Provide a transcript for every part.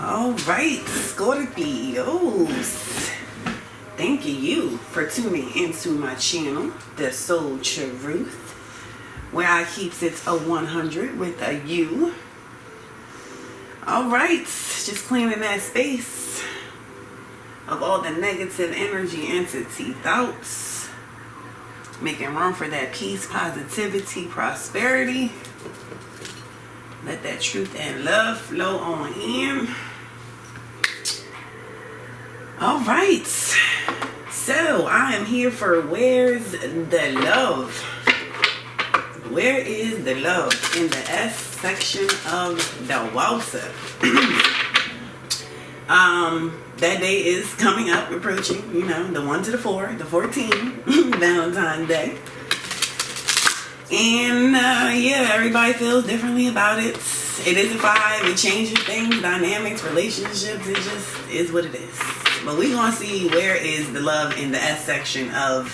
All right, Scorpios. Thank you for tuning into my channel, The Soul Truth, where I keeps it a 100 with a U. All right, just cleaning that space of all the negative energy, entity, thoughts, making room for that peace, positivity, prosperity. Let that truth and love flow on in. All right, so I am here for where's the love? Where is the love in the S section of the Waltzer? That day is coming up, approaching, you know, the 1 to the 4, the 14, Valentine's Day. And yeah, everybody feels differently about it. It is a 5, it changes things, dynamics, relationships, it just is what it is. But we're going to see where is the love in the S section of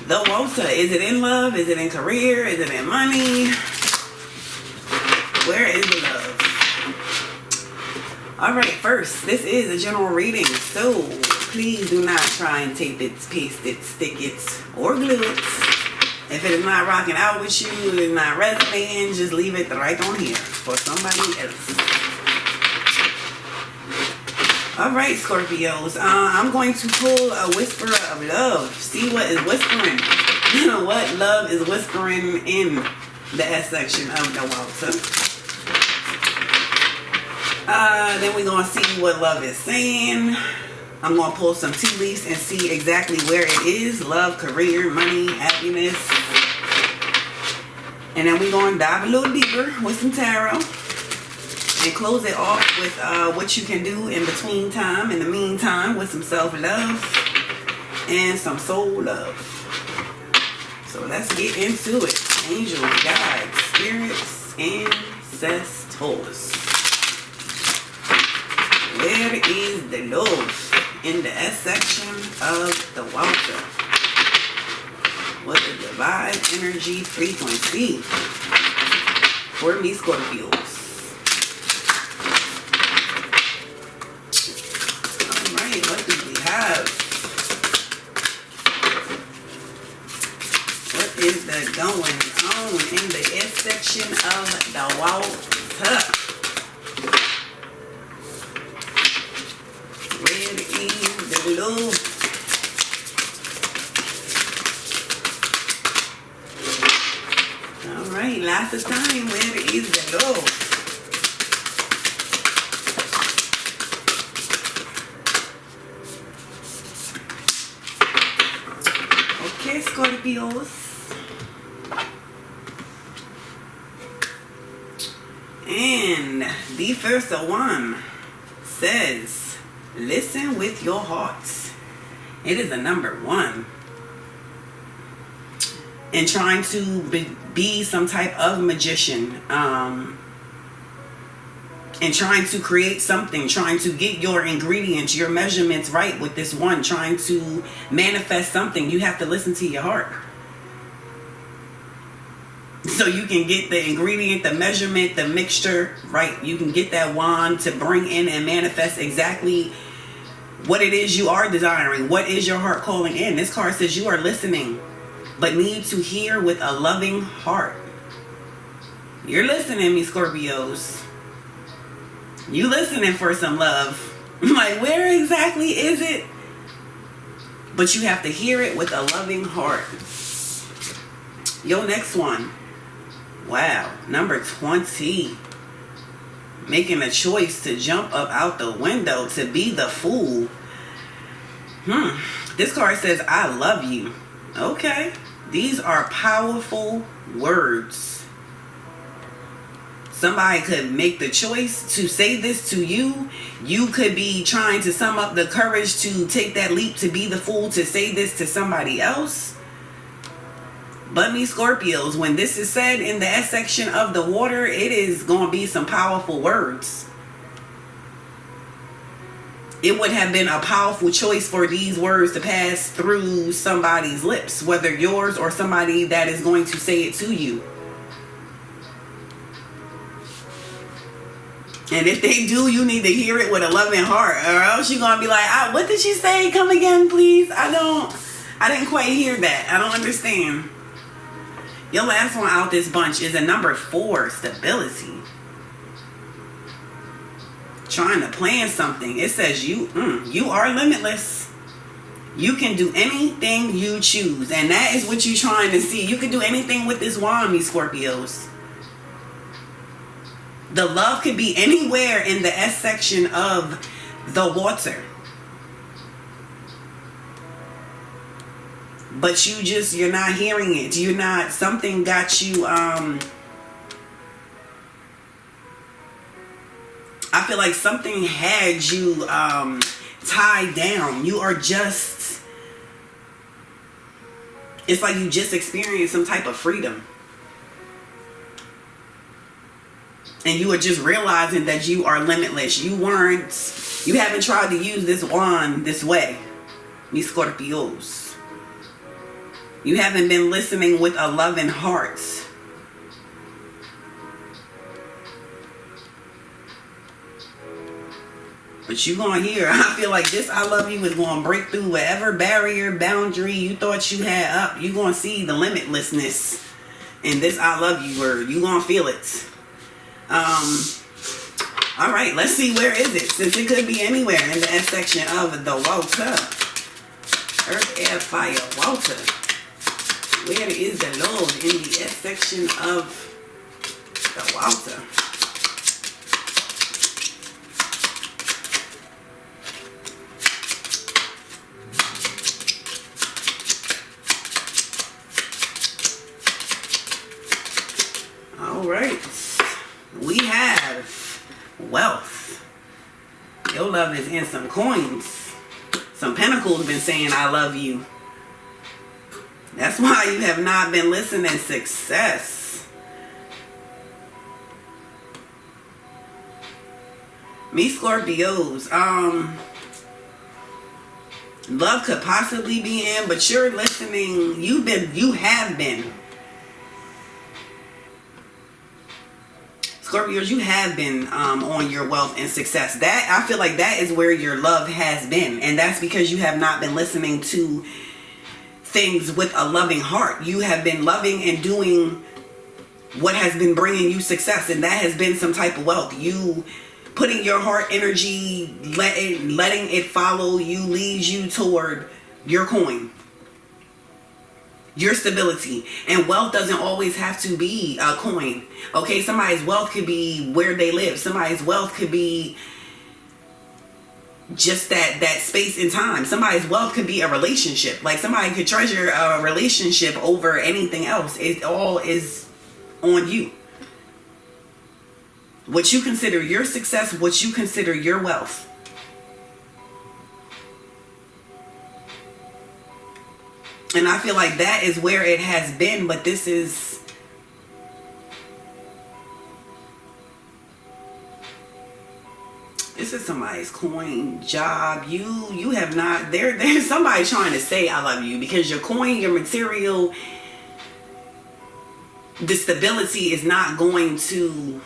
the Waltzer. Is it in love? Is it in career? Is it in money? Where is the love? Alright, first, this is a general reading, so please do not try and tape it, paste it, stick it, or glue it. If it is not rocking out with you, it is not resonating, just leave it right on here for somebody else. Alright, Scorpios, I'm going to pull a whisper of love. See what is whispering. What love is whispering in the S section of the Waltzer. Then we're going to see what love is saying. I'm going to pull some tea leaves and see exactly where it is. Love, career, money, happiness. And then we're going to dive a little deeper with some tarot. And close it off with what you can do in between time, in the meantime, with some self-love and some soul love. So let's get into it. Angels, guides, spirits, ancestors. Where is the love in the S section of the Waltzer? What is the vibe, energy, frequency for me, Scorpios? Alright, what do we have? What is the going on in the S section of the Waltzer? Where is the love? Alright, lots of time. Where is the love? Okay, Scorpios. And the first one says, listen with your heart. It is a number 1. And trying to be some type of magician. And trying to create something. Trying to get your ingredients, your measurements right with this one. Trying to manifest something. You have to listen to your heart. So you can get the ingredient, the measurement, the mixture right. You can get that wand to bring in and manifest exactly what it is you are desiring. What is your heart calling in? This card says you are listening, but need to hear with a loving heart. You're listening, me Scorpios. You listening for some love. Like, where exactly is it? But you have to hear it with a loving heart. Your next one. Wow, number 20. Making a choice to jump up out the window to be the fool. This card says, I love you. Okay. These are powerful words. Somebody could make the choice to say this to you. You could be trying to sum up the courage to take that leap to be the fool to say this to somebody else. But me Scorpios, when this is said in the S section of the water, it is going to be some powerful words. It would have been a powerful choice for these words to pass through somebody's lips, whether yours or somebody that is going to say it to you. And if they do, you need to hear it with a loving heart, or else you're gonna be like, what did she say? Come again, please. I didn't quite hear that. I don't understand. Your last one out this bunch is a number 4, stability. Trying to plan something. It says you are limitless. You can do anything you choose, and that is what you're trying to see. You can do anything with this wand, these Scorpios. The love could be anywhere in the S section of the water. But you're not hearing it. Something got you, I feel like something had you tied down. You are just, it's like you just experienced some type of freedom. And you are just realizing that you are limitless. You haven't tried to use this wand this way, these Scorpios. You haven't been listening with a loving heart. But you gonna hear, I feel like this I love you is gonna break through whatever barrier, boundary you thought you had up. You gonna see the limitlessness in this I love you word. You gonna feel it. All right, let's see, where is it? Since it could be anywhere in the S section of the water. Earth, air, fire, water. Where is the Lord in the S section of the water? All right. We have wealth. Your love is in some coins. Some pentacles been saying I love you. That's why you have not been listening. Success. Me Scorpios. Love could possibly be in, but you're listening. You have been. Scorpios, you have been on your wealth and success. That, I feel like that is where your love has been. And that's because you have not been listening to things with a loving heart. You have been loving and doing what has been bringing you success. And that has been some type of wealth. You putting your heart energy, letting it follow you, leads you toward your coin. Your stability. And wealth doesn't always have to be a coin. Okay, somebody's wealth could be where they live. Somebody's wealth could be just that space and time. Somebody's wealth could be a relationship. Like somebody could treasure a relationship over anything else. It all is on you. What you consider your success, what you consider your wealth. And I feel like that is where it has been, but this is somebody's coin, job. You have not, there's somebody trying to say I love you, because your coin, your material, the stability is not going to,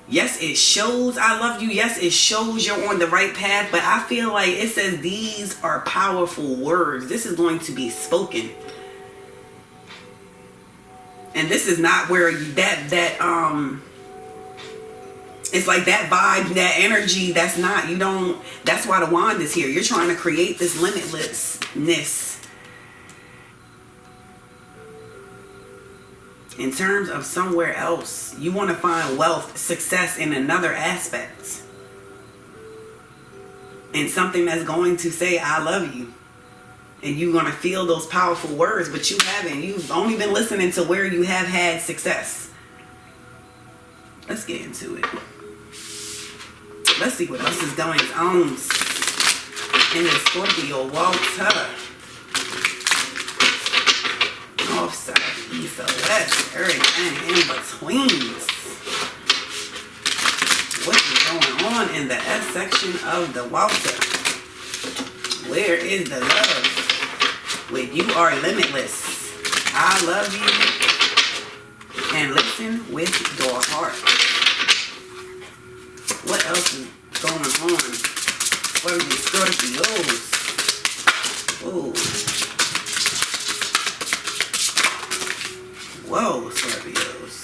yes, it shows I love you. Yes, it shows you're on the right path. But I feel like it says these are powerful words. This is going to be spoken. And this is not where it's like that vibe, that energy, that's not, you don't, that's why the wand is here. You're trying to create this limitlessness. In terms of somewhere else, you want to find wealth, success in another aspect. And something that's going to say, I love you. And you're going to feel those powerful words, but you haven't. You've only been listening to where you have had success. Let's get into it. Let's see what else is going on in the Scorpio water. North, south, east, or west, everything in between. What is going on in the S section of the water? Where is the love? Where you are limitless. I love you. And listen with your heart. What else is going on for these Scorpios? Ooh. Whoa, Scorpios.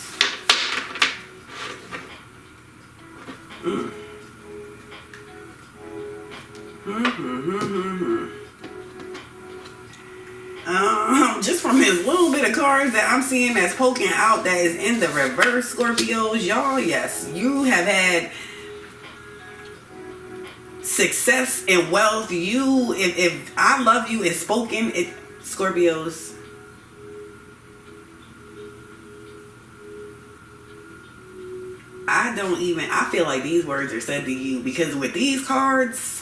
Just from his little bit of cards that I'm seeing that's poking out that is in the reverse, Scorpios, y'all, yes, you have had success and wealth. You, if I love you is spoken, it, Scorpios. I feel like these words are said to you because with these cards,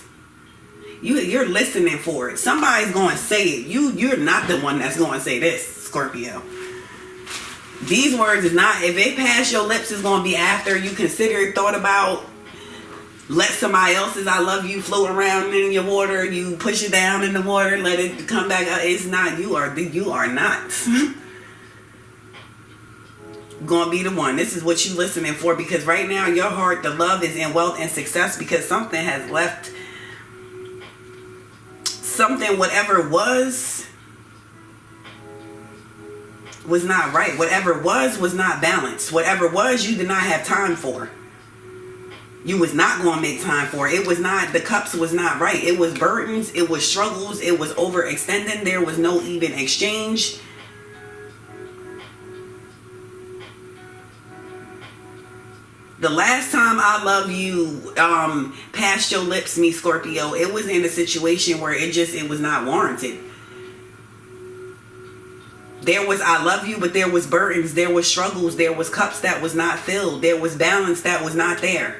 you're listening for it. Somebody's going to say it. You're not the one that's going to say this, Scorpio. These words is not, if it pass your lips, it's going to be after you considered, thought about, let somebody else's I love you float around in your water. You push it down in the water, let it come back up. It's not, you are not going to be the one. This is what you listening for because right now your heart, the love is in wealth and success because something has left. Something, whatever was not right. Whatever was not balanced. Whatever was, you did not have time for. You was not going to make time for it. It was not, the cups was not right. It was burdens. It was struggles. It was overextending. There was no even exchange. The last time I love you passed your lips, me Scorpio, it was in a situation where it was not warranted. There was I love you, but there was burdens, there was struggles, there was cups that was not filled, there was balance that was not there.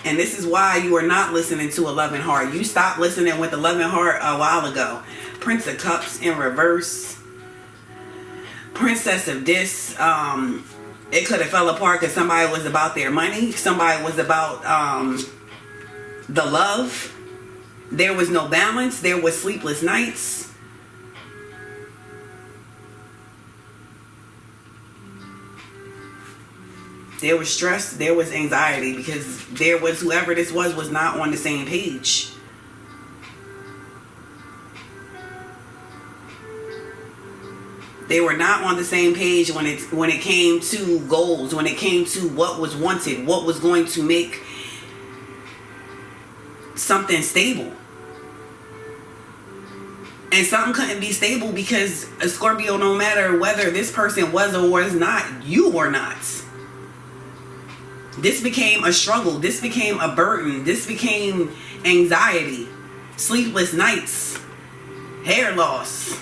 And this is why you are not listening to a loving heart. You stopped listening with a loving heart a while ago. Prince of Cups in reverse. Princess of this. It could have fell apart because somebody was about their money. Somebody was about the love. There was no balance. There was sleepless nights. There was stress, there was anxiety because there was whoever this was not on the same page. They were not on the same page when it came to goals, when it came to what was wanted, what was going to make something stable. And something couldn't be stable because a Scorpio, no matter whether this person was or was not, you were not. This became a struggle. This became a burden. This became anxiety, sleepless nights, hair loss.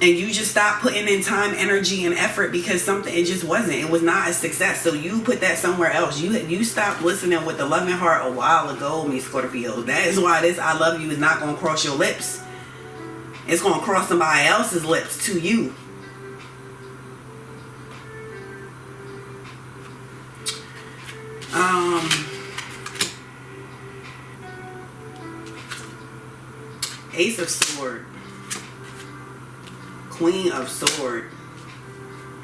And you just stopped putting in time, energy, and effort because it just wasn't. It was not a success. So you put that somewhere else. You stopped listening with the loving heart a while ago, me Scorpio. That is why this I love you is not going to cross your lips. It's going to cross somebody else's lips to you. Ace of Sword, Queen of Sword.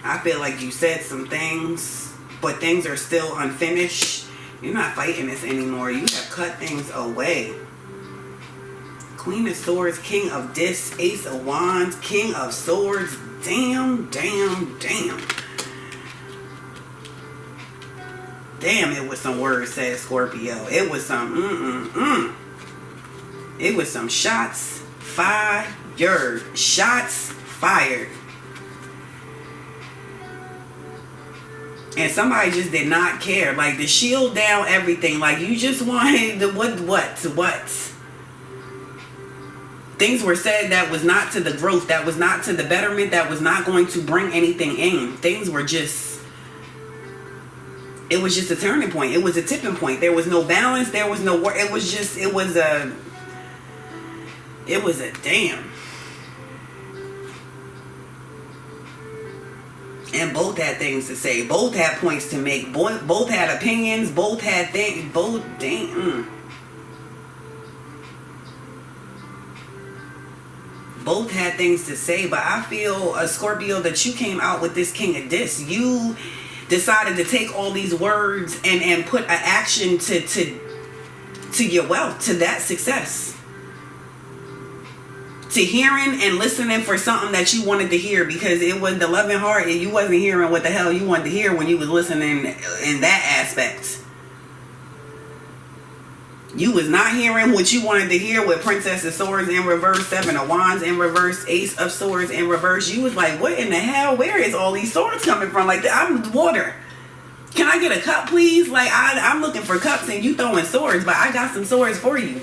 I feel like you said some things, but things are still unfinished. You're not fighting this anymore. You have cut things away. Queen of Swords, King of Discs, Ace of Wands, King of Swords. Damn, damn, damn. Damn, it was some words said, Scorpio. It was some It was some shots fired. Shots fired. And somebody just did not care. Like, the shield down everything. Like, you just wanted the what? Things were said that was not to the growth, that was not to the betterment, that was not going to bring anything in. Things were just... It was just a turning point. It was a tipping point. There was no balance. There was no work. It was a damn. And both had things to say. Both had points to make. Both had opinions. Both had things. Both, damn. both had things to say, but I feel, Scorpio, that you came out with this King of Discs. You decided to take all these words and put an action to your wealth, to that success, to hearing and listening for something that you wanted to hear, because it was the loving heart and you wasn't hearing what the hell you wanted to hear when you was listening in that aspect. You was not hearing what you wanted to hear with Princess of Swords in reverse, Seven of Wands in reverse, Ace of Swords in reverse. You was like, what in the hell? Where is all these swords coming from? Like, I'm water. Can I get a cup, please? Like, I'm looking for cups and you throwing swords, but I got some swords for you.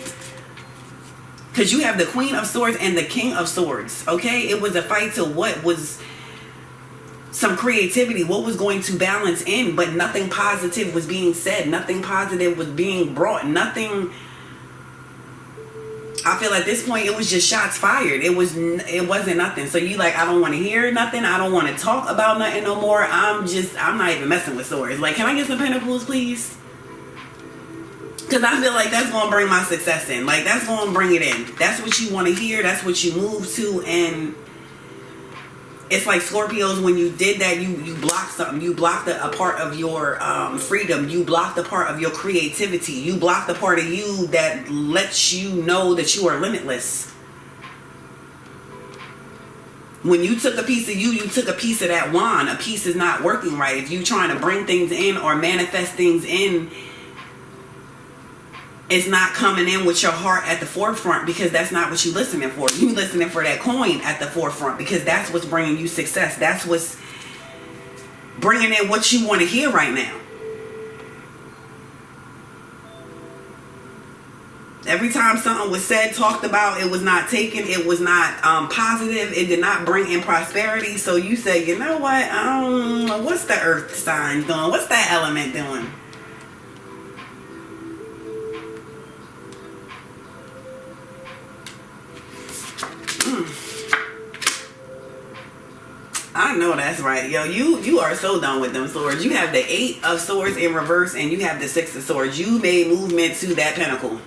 Because you have the Queen of Swords and the King of Swords, okay? It was a fight to what was some creativity, what was going to balance in, but nothing positive was being said. Nothing positive was being brought. Nothing. I feel at this point it was just shots fired. It wasn't nothing. So you like, I don't want to hear nothing. I don't want to talk about nothing no more. I'm not even messing with swords. Like, can I get some pentacles, please? Because I feel like that's going to bring my success in. Like, that's going to bring it in. That's what you want to hear. That's what you move to. And it's like, Scorpios, when you did that, you blocked something. You blocked a part of your freedom. You blocked a part of your creativity. You blocked the part of you that lets you know that you are limitless. When you took a piece of you took a piece of that wand. A piece is not working right. If you're trying to bring things in or manifest things in, it's not coming in with your heart at the forefront, because that's not what you're listening for. You listening for that coin at the forefront, because that's what's bringing you success. That's what's bringing in what you want to hear right now. Every time something was said, talked about, it was not taken, it was not positive, it did not bring in prosperity. So you say, you know what, what's the earth sign doing? What's that element doing? I know that's right, yo. You are so done with them swords. You have the Eight of Swords in reverse and you have the Six of Swords. You made movement to that pentacle.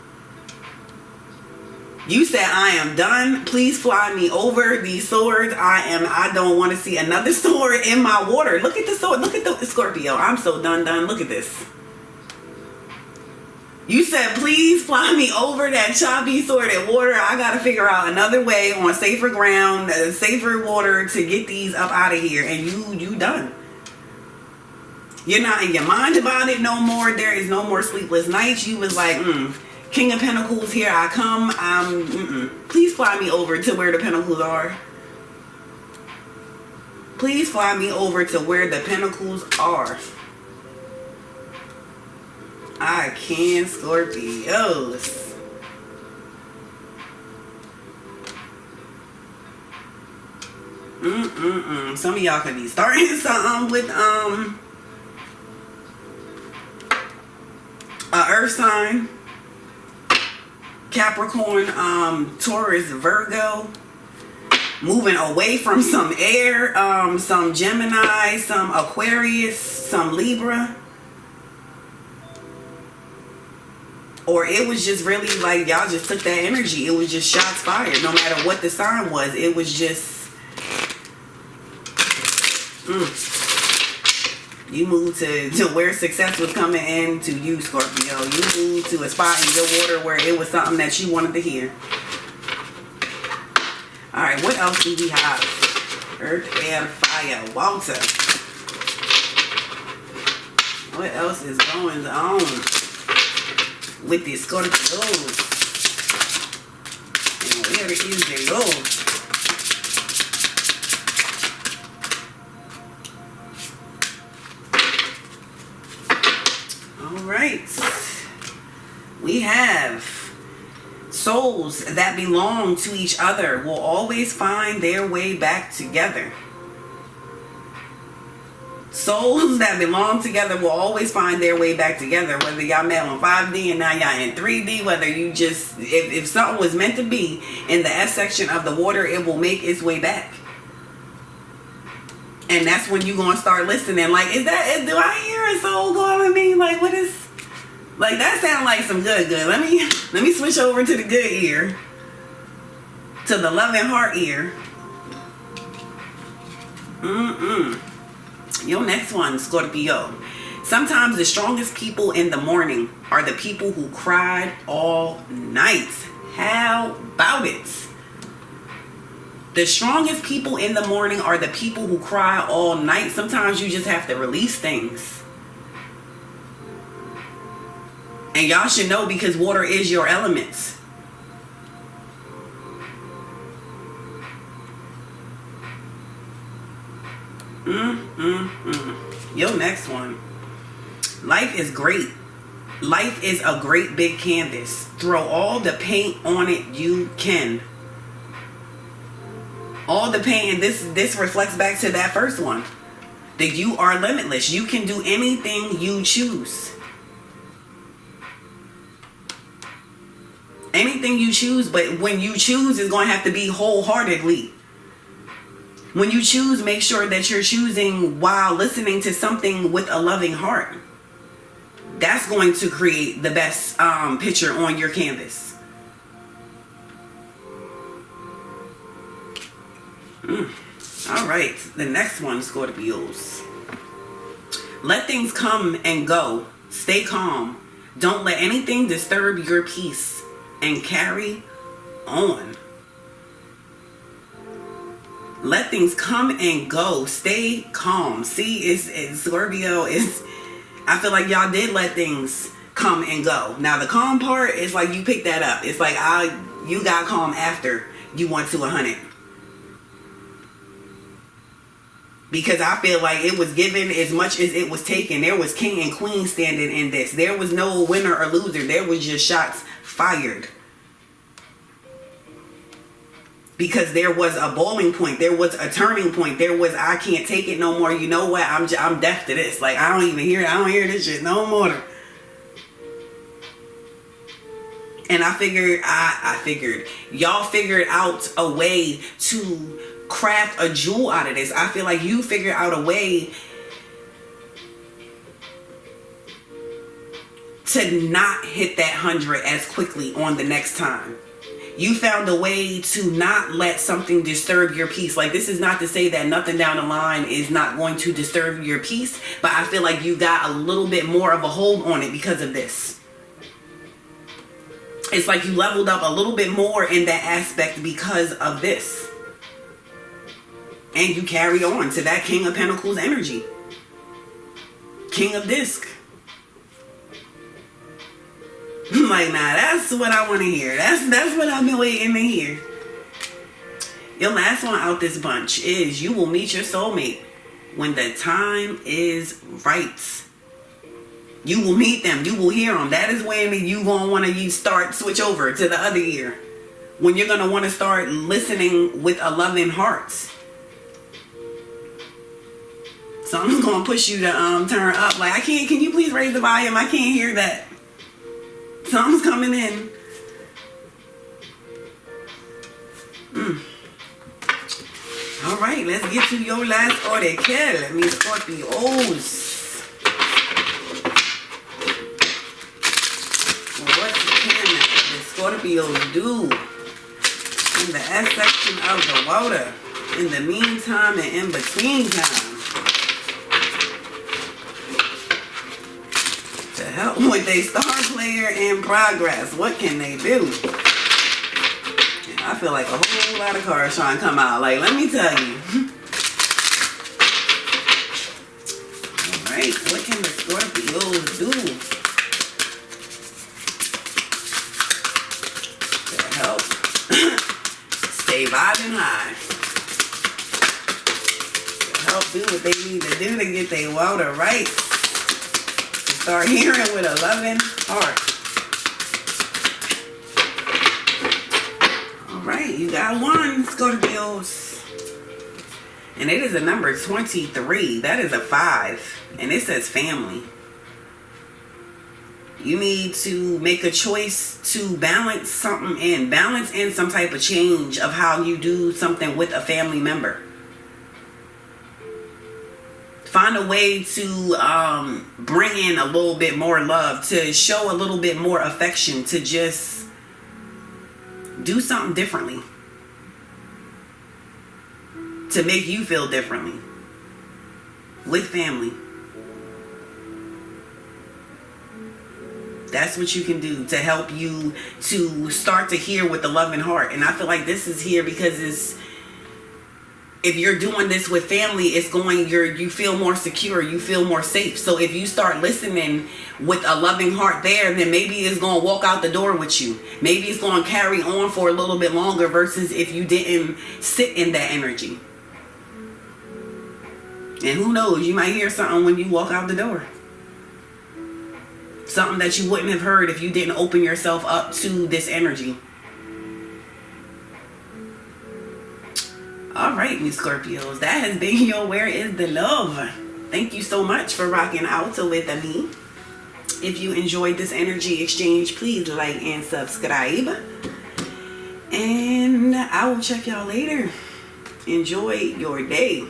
You said, I am done. Please fly me over these swords. I don't want to see another sword in my water. Look at the sword. Look at the Scorpio. I'm so done. Look at this. You said, please fly me over that choppy sword in water. I got to figure out another way on safer ground, safer water to get these up out of here. And you done. You're not in your mind about it no more. There is no more sleepless nights. You was like, King of Pentacles, here I come. Please fly me over to where the Pentacles are. Please fly me over to where the Pentacles are. I can, Scorpios. Some of y'all could be starting something with a earth sign, Capricorn, Taurus, Virgo. Moving away from some air, some Gemini, some Aquarius, some Libra. Or it was just really like y'all just took that energy. It was just shots fired. No matter what the sign was, it was just you moved to where success was coming in to you, Scorpio. You moved to a spot in your water where it was something that you wanted to hear. Alright, what else do we have? Earth, air, fire, water. What else is going on with these Scorpios? And where is they go? Alright. We have souls that belong to each other will always find their way back together. Souls that belong together will always find their way back together. Whether y'all met on 5D and now y'all in 3D, whether you just, if something was meant to be in the S section of the water, it will make its way back. And that's when you gonna start listening. Like, do I hear a soul calling me? Like, what is, like, that sound like some good. Let me switch over to the good ear. to the loving heart ear. Your next one, Scorpio. Sometimes the strongest people in the morning are the people who cried all night. How about it? The strongest people in the morning are the people who cry all night. Sometimes you just have to release things. And y'all should know, because water is your element. Your next one. Life is great. Life is a great big canvas. Throw all the paint on it you can. All the paint, and this reflects back to that first one. That you are limitless. You can do anything you choose. Anything you choose, but when you choose, it's going to have to be wholeheartedly. When you choose, make sure that you're choosing while listening to something with a loving heart. That's going to create the best picture on your canvas. All right, the next one, Scorpios. Let things come and go. Stay calm. Don't let anything disturb your peace, and carry on. Let things come and go. Stay calm. See, it's Scorpio is. I feel like y'all did let things come and go. Now the calm part is like you picked that up. It's like you got calm after you went to 100. Because I feel like it was given as much as it was taken. There was king and queen standing in this. There was no winner or loser. There was just shots fired. Because there was a boiling point. There was a turning point. There was, I can't take it no more. You know what? I'm deaf to this. Like, I don't even hear it. I don't hear this shit no more. And I figured y'all figured out a way to craft a jewel out of this. I feel like you figured out a way to not hit that 100 as quickly on the next time. You found a way to not let something disturb your peace. Like, this is not to say that nothing down the line is not going to disturb your peace, but I feel like you got a little bit more of a hold on it because of this. It's like you leveled up a little bit more in that aspect because of this. And you carry on to that King of Pentacles energy. King of Disc. I'm like, nah, that's what I want to hear. That's what I've been waiting to hear. Your last one out this bunch is you will meet your soulmate when the time is right. You will meet them. You will hear them. That is when you going to want to switch over to the other ear. When you're going to want to start listening with a loving heart. So I'm going to push you to turn up. Like, can you please raise the volume? I can't hear that. Something's coming in. All right, let's get to your last article. Let me Scorpios. What can the Scorpios do in the S section of the water? In the meantime and in between time. To help with a star player in progress. What can they do? I feel like a whole lot of cards trying to come out. Like, let me tell you. Alright, what can the Scorpios do to help stay vibing high? To help do what they need to do to get their water right. To start hearing with a loving heart. Alright, you got one, Scorpios. And it is a number 23. That is a 5. And it says family. You need to make a choice to balance something in. Balance in some type of change of how you do something with a family member. Find a way to bring in a little bit more love. To show a little bit more affection. To just do something differently. to make you feel differently with family. That's what you can do to help you to start to hear with the loving heart. And I feel like this is here because if you're doing this with family, you feel more secure, you feel more safe. So if you start listening with a loving heart there, then maybe it's going to walk out the door with you. Maybe it's going to carry on for a little bit longer versus if you didn't sit in that energy. And who knows, you might hear something when you walk out the door. Something that you wouldn't have heard if you didn't open yourself up to this energy. All right, you Scorpios, that has been your Where is the Love? Thank you so much for rocking out with me. If you enjoyed this energy exchange, please like and subscribe. And I will check y'all later. Enjoy your day.